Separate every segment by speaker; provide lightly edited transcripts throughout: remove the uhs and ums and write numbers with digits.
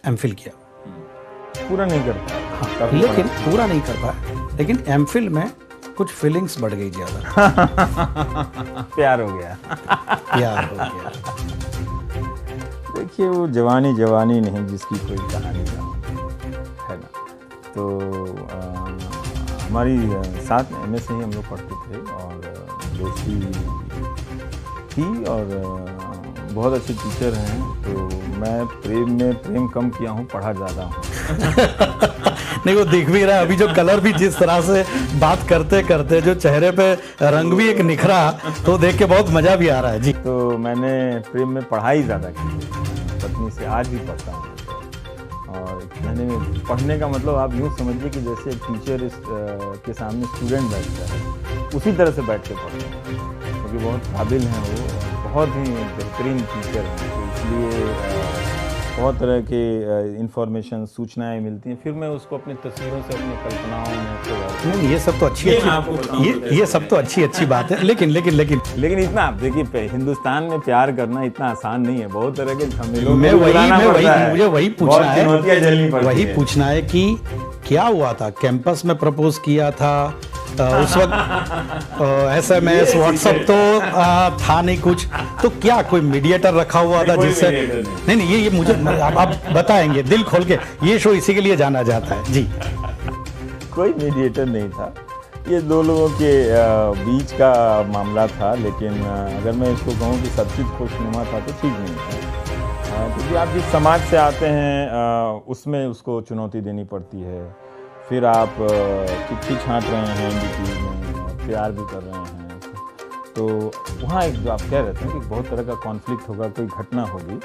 Speaker 1: MPhil किया।
Speaker 2: पूरा नहीं कर पाया।
Speaker 1: हाँ, लेकिन पूरा नहीं कर पाया, लेकिन एमफिल में कुछ फीलिंग्स बढ़ गई ज़्यादा।
Speaker 2: प्यार हो गया।
Speaker 1: प्यार हो गया।
Speaker 2: देखिए वो जवानी जवानी नहीं जिसकी कोई कहानी ना हो, है ना। तो हमारी साथ में एमएससी ही हम लोग पढ़ते थे और दोस्ती थी और बहुत अच्छे टीचर हैं। तो मैं प्रेम में प्रेम कम किया हूँ, पढ़ा ज़्यादा हूँ।
Speaker 1: नहीं, वो दिख भी रहा है अभी जो कलर भी जिस तरह से बात करते करते जो चेहरे पे रंग भी एक निखरा, तो देख के बहुत मजा भी आ रहा है जी।
Speaker 2: तो मैंने प्रेम में पढ़ाई ज़्यादा की, पत्नी से आज भी पढ़ता हूँ। और मैंने पढ़ने का मतलब आप यूँ समझिए कि जैसे एक टीचर के सामने स्टूडेंट बैठता है, उसी तरह से बैठ के पढ़ते हैं, क्योंकि बहुत काबिल हैं वो, बहुत ही बेहतरीन टीचर हैं। तो इसलिए बहुत तरह के इंफॉर्मेशन सूचनाएं मिलती हैं, फिर मैं उसको अपनी तस्वीरों से, अपनी कल्पनाओं में
Speaker 1: नहीं, ये सब तो अच्छी ये सब तो अच्छी बात है, लेकिन
Speaker 2: इतना आप देखिए, हिंदुस्तान में प्यार करना इतना आसान नहीं है, बहुत तरह के झमेलों
Speaker 1: मुझे वही पूछना है कि क्या हुआ था, कैंपस में प्रपोज किया था उस वक्त, SMS व्हाट्सएप तो था नहीं कुछ, तो क्या कोई मीडिएटर रखा हुआ था जिससे? नहीं, ये मुझे आप बताएंगे दिल खोल के, ये शो इसी के लिए जाना जाता है जी।
Speaker 2: कोई मीडिएटर नहीं था, ये दो लोगों के बीच का मामला था। लेकिन अगर मैं इसको कहूँ कि सब चीज़ खुशनुमा था तो ठीक नहीं था, क्योंकि आप जिस समाज से आते हैं उसमें उसको चुनौती देनी पड़ती है। फिर आप चिट्ठी छांट रहे हैं DP में, प्यार भी कर रहे हैं, तो वहाँ एक जो आप कह रहे थे कि बहुत तरह का कॉन्फ्लिक्ट होगा, कोई घटना होगी,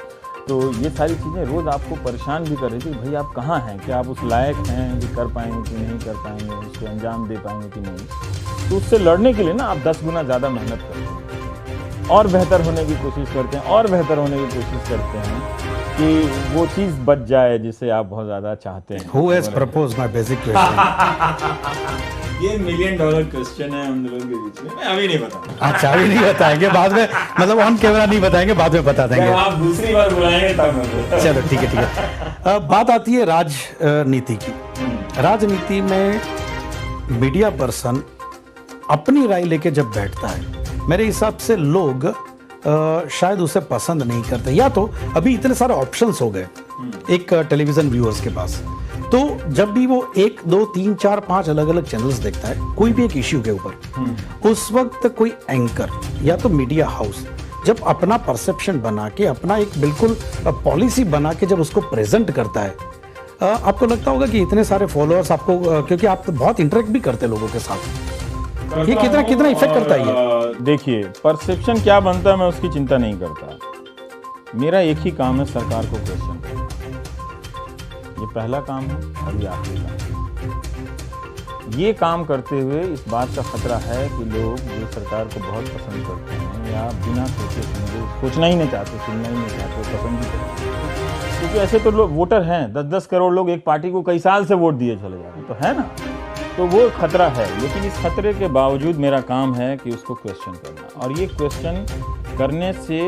Speaker 2: तो ये सारी चीज़ें रोज़ आपको परेशान भी कर रही थी। भाई आप कहाँ हैं, क्या आप उस लायक हैं कि कर पाएंगे कि नहीं कर पाएंगे, उसको अंजाम दे पाएंगे कि नहीं। तो उससे लड़ने के लिए ना आप 10 गुना ज़्यादा मेहनत करते हैं और बेहतर होने की कोशिश करते हैं और बेहतर होने की कोशिश करते हैं कि वो चीज़ बच जाए जिसे आप बहुत ज़्यादा चाहते हैं।
Speaker 1: Who has proposed my basic question?
Speaker 3: ये $1 मिलियन क्वेश्चन है हम लोगों के बीच में, मैं अभी नहीं बताऊंगा।
Speaker 1: अच्छा, अभी नहीं बताएंगे, बाद में, मतलब ऑन कैमरा नहीं बताएंगे, बाद में बता देंगे।
Speaker 3: आप दूसरी बार बुलाएंगे तब।
Speaker 1: चलो ठीक है। बात आती है राजनीति की। राजनीति में मीडिया पर्सन अपनी राय लेके जब बैठता है, मेरे हिसाब से लोग शायद उसे पसंद नहीं करते, या तो अभी इतने सारे ऑप्शंस हो गए एक टेलीविजन व्यूअर्स के पास, तो जब भी वो 1, 2, 3, 4, 5 अलग अलग चैनल्स देखता है कोई भी एक इश्यू के ऊपर, उस वक्त कोई एंकर या तो मीडिया हाउस जब अपना परसेप्शन बना के, अपना एक बिल्कुल पॉलिसी बना के जब उसको प्रेजेंट करता है, आपको लगता होगा कि इतने सारे फॉलोअर्स आपको, क्योंकि आप तो बहुत इंटरेक्ट भी करते लोगों के साथ, ये कितना इफेक्ट करता है ये?
Speaker 2: देखिए, परसेप्शन क्या बनता है मैं उसकी चिंता नहीं करता। मेरा एक ही काम है, सरकार को क्वेश्चन करना। ये पहला काम है और ये आखिरी काम है। ये काम करते हुए इस बात का खतरा है कि लोग जो सरकार को बहुत पसंद करते हैं या बिना सोचे समझे, सोचना ही नहीं चाहते, सुनना ही नहीं चाहते, पसंद ही करते हैं, क्योंकि ऐसे तो लोग वोटर हैं, 10-10 करोड़ लोग एक पार्टी को कई साल से वोट दिए चले जाते हैं, तो है ना। तो वो खतरा है, लेकिन इस खतरे के बावजूद मेरा काम है कि उसको क्वेश्चन करना, और ये क्वेश्चन करने से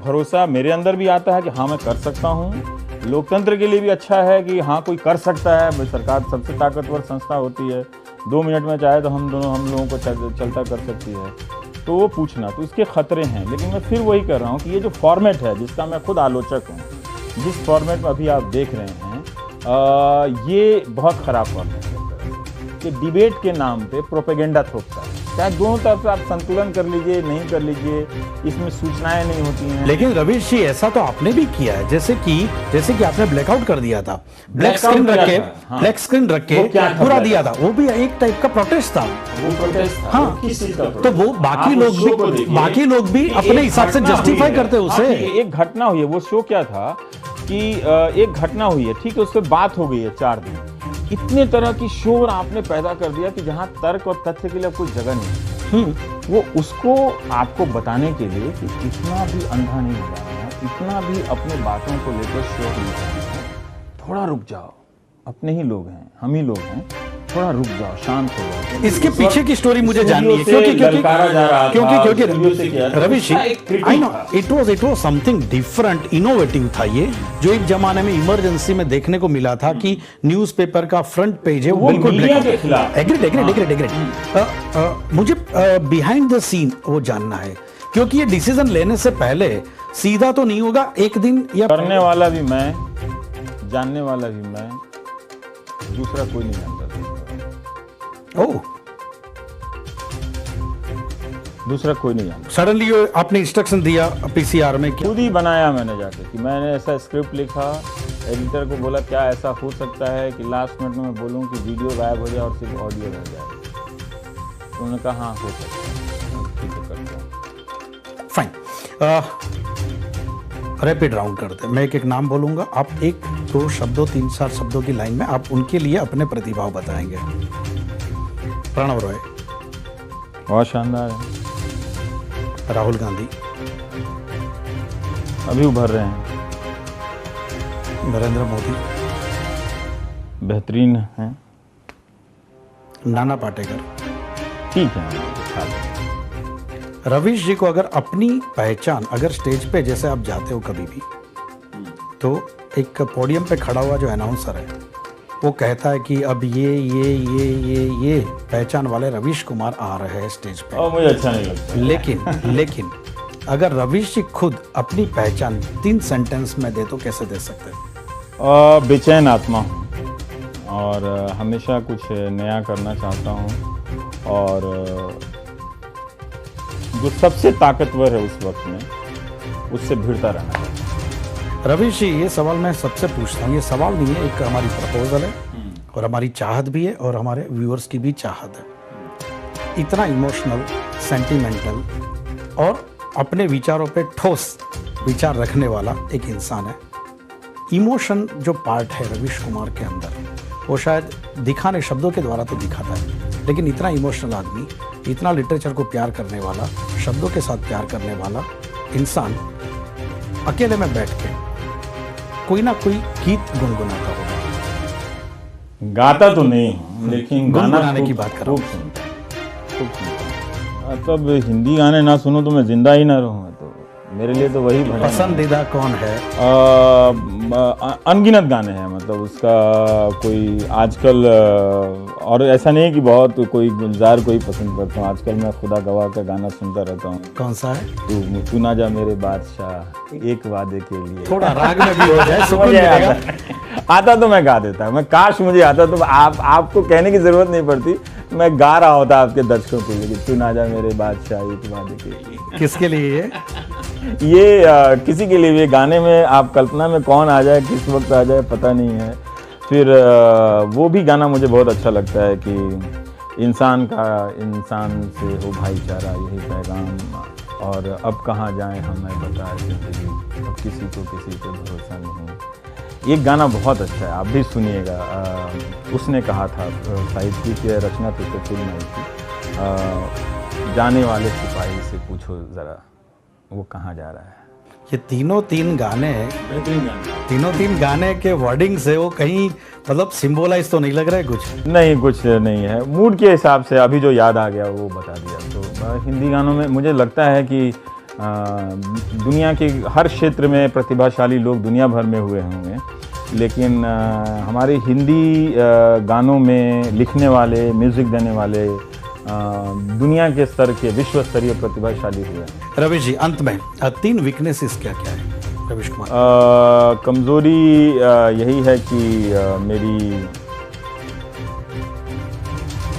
Speaker 2: भरोसा मेरे अंदर भी आता है कि हाँ मैं कर सकता हूँ। लोकतंत्र के लिए भी अच्छा है कि हाँ कोई कर सकता है। सरकार सबसे ताकतवर संस्था होती है, 2 मिनट में चाहे तो हम लोगों को चलता कर सकती है। तो वो पूछना, तो इसके खतरे हैं, लेकिन मैं फिर वही कर रहा हूँ कि ये जो फॉर्मेट है जिसका मैं खुद आलोचक हूँ, जिस फॉर्मेट में अभी आप देख रहे हैं, ये बहुत ख़राब फॉर्मेट है कि डिबेट के नाम पे प्रोपेगेंडा थोपता है। चाहे दोनों तरफ से आप संतुलन कर लीजिए, नहीं कर लीजिए, इसमें सूचनाएं नहीं होती हैं।
Speaker 1: लेकिन रवीश जी, ऐसा तो आपने भी किया है, जैसे कि आपने ब्लैकआउट कर दिया था, ब्लैक स्क्रीन रख के पूरा दिया था, वो भी एक टाइप का प्रोटेस्ट था।
Speaker 3: वो प्रोटेस्ट था।
Speaker 1: हाँ, तो वो बाकी लोग भी अपने हिसाब से जस्टिफाई करते उसे।
Speaker 2: एक घटना हुई है, वो शो क्या था कि एक घटना हुई है, ठीक है, उस पर बात हो गई है 4 दिन, इतने तरह की शोर आपने पैदा कर दिया कि जहां तर्क और तथ्य के लिए कोई जगह नहीं। वो उसको आपको बताने के लिए कि इतना भी अंधा नहीं हो जाना, इतना भी अपने बातों को लेकर शोर नहीं करना, थोड़ा रुक जाओ, अपने ही लोग हैं, हम ही लोग हैं, थोड़ा रुक जाओ, शांत हो जाओ।
Speaker 1: इसके पीछे की स्टोरी मुझे जाननी है,
Speaker 2: स्टूडियो से ललकारा जा रहा था, स्टूडियो से किया
Speaker 1: क्योंकि
Speaker 2: था।
Speaker 1: रवि जी,
Speaker 2: एक critic
Speaker 1: आई नो
Speaker 2: था।
Speaker 1: It was something different, innovative था ये, जो एक जमाने में इमरजेंसी में देखने को मिला था कि न्यूज़पेपर का फ्रंट पेज है वो
Speaker 2: वो
Speaker 1: बिल्कुल
Speaker 2: मीडिया
Speaker 1: black।
Speaker 2: के खिलाफ।
Speaker 1: एग्रीड। मुझे बिहाइंड द सीन वो जानना है, क्योंकि ये डिसीजन लेने से पहले सीधा तो नहीं होगा एक दिन, या
Speaker 2: करने वाला भी मैं, जानने वाला भी मैं, दूसरा कोई नहीं जानता था।
Speaker 1: ओह,
Speaker 2: दूसरा कोई नहीं जानता।
Speaker 1: सडनली आपने इंस्ट्रक्शन दिया पीसीआर में कि
Speaker 2: खुद ही बनाया मैंने जाके, कि मैंने ऐसा स्क्रिप्ट लिखा, एडिटर को बोला क्या ऐसा हो सकता है कि लास्ट मिनट में मैं बोलूं कि वीडियो गायब हो जाए और सिर्फ ऑडियो रह जाए। तो उन्होंने कहा हाँ हो सकता है, ठीक है करता हूं।
Speaker 1: फाइन। रैपिड राउंड करते हैं, मैं एक एक नाम बोलूंगा, आप एक दो शब्दों 3-4 शब्दों की लाइन में आप उनके लिए अपने प्रतिभाव बताएंगे। प्रणव रॉय,
Speaker 2: बहुत शानदार है।
Speaker 1: राहुल गांधी,
Speaker 2: अभी उभर रहे हैं,
Speaker 1: नरेंद्र मोदी,
Speaker 2: बेहतरीन हैं,
Speaker 1: नाना पाटेकर।
Speaker 2: ठीक है, खा लें।
Speaker 1: रवीश जी को अगर अपनी पहचान, अगर स्टेज पे जैसे आप जाते हो कभी भी, तो एक पोडियम पे खड़ा हुआ जो अनाउंसर है वो कहता है कि अब ये पहचान वाले रवीश कुमार आ रहे हैं स्टेज पे,
Speaker 2: और मुझे अच्छा नहीं लगता।
Speaker 1: लेकिन अगर रवीश जी खुद अपनी पहचान 3 सेंटेंस में दे तो कैसे दे सकते हैं?
Speaker 2: बेचैन आत्मा हूँ और हमेशा कुछ नया करना चाहता हूँ, और जो सबसे ताकतवर है उस वक्त में, उससे भिड़ता रहना चाहिए।
Speaker 1: रवीश जी, ये सवाल मैं सबसे पूछता हूँ, ये सवाल नहीं है, एक हमारी प्रपोजल है और हमारी चाहत भी है और हमारे व्यूअर्स की भी चाहत है। इतना इमोशनल, सेंटिमेंटल और अपने विचारों पे ठोस विचार रखने वाला एक इंसान है। इमोशन जो पार्ट है रवीश कुमार के अंदर, वो शायद दिखाने शब्दों के द्वारा तो दिखाता है, लेकिन इतना इमोशनल आदमी, इतना लिटरेचर को प्यार करने वाला, शब्दों के साथ प्यार करने वाला इंसान अकेले में बैठ के कोई ना कोई गीत गुनगुनाता होगा।
Speaker 2: गाता तो नहीं हूँ, लेकिन गाना
Speaker 1: गुनगुनाने की बात कर रहा
Speaker 2: खूब सुनता हूँ, खूब सुनता हूँ। तब हिंदी गाने ना सुनो तो मैं जिंदा ही ना रहूँ, तो मेरे लिए तो वही भजन है।
Speaker 1: पसंदीदा कौन है?
Speaker 2: अनगिनत गाने हैं, मतलब उसका कोई आजकल, और ऐसा नहीं है कि बहुत कोई गुलजार कोई पसंद करता हूँ। आजकल मैं खुदा गवाह का गाना सुनता रहता हूँ।
Speaker 1: कौन सा है?
Speaker 2: तू ना जा मेरे बादशाह, एक वादे के लिए।
Speaker 1: थोड़ा राग में भी हो जाए, सुकून
Speaker 2: मुझे
Speaker 1: मिलेगा।
Speaker 2: आता तो मैं गा देता, मैं काश मुझे आता तो आपको कहने की जरूरत नहीं पड़ती, मैं गा रहा होता आपके दर्शकों के लिए, तू ना जा मेरे बादशाह, एक वादे के लिए।
Speaker 1: किसके लिए
Speaker 2: ये किसी के लिए भी गाने में आप कल्पना में कौन आ जाए, किस वक्त आ जाए, पता नहीं है। फिर वो भी गाना मुझे बहुत अच्छा लगता है कि इंसान का इंसान से हो भाईचारा, यही पैगाम, और अब कहाँ जाएं हमें बताए जिंदगी, अब किसी को किसी पे भरोसा नहीं। ये गाना बहुत अच्छा है, आप भी सुनिएगा। उसने कहा था, साहित्य की रचना तो उसको फिल्म आई थी, जाने वाले सिपाही से पूछो ज़रा वो कहाँ जा रहा है।
Speaker 1: ये तीनों तीन गाने,
Speaker 3: बेहतरीन गाना।
Speaker 1: तीनों तीन गाने के वर्डिंग से वो कहीं मतलब सिंबलाइज तो नहीं लग रहा है कुछ?
Speaker 2: नहीं, कुछ नहीं है, मूड के हिसाब से अभी जो याद आ गया वो बता दिया। तो हिंदी गानों में मुझे लगता है कि दुनिया के हर क्षेत्र में प्रतिभाशाली लोग दुनिया भर में हुए होंगे, लेकिन हमारे हिंदी गानों में लिखने वाले, म्यूज़िक देने वाले दुनिया के स्तर के, विश्व स्तरीय प्रतिभाशाली हुए।
Speaker 1: रवीश जी, अंत में 3 वीकनेसेस क्या क्या है रवीश कुमार?
Speaker 2: कमज़ोरी यही है कि मेरी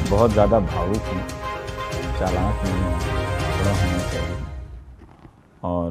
Speaker 2: बहुत ज़्यादा भावुक हूँ, चालाक नहीं हूँ, थोड़ा होना चाहिए, और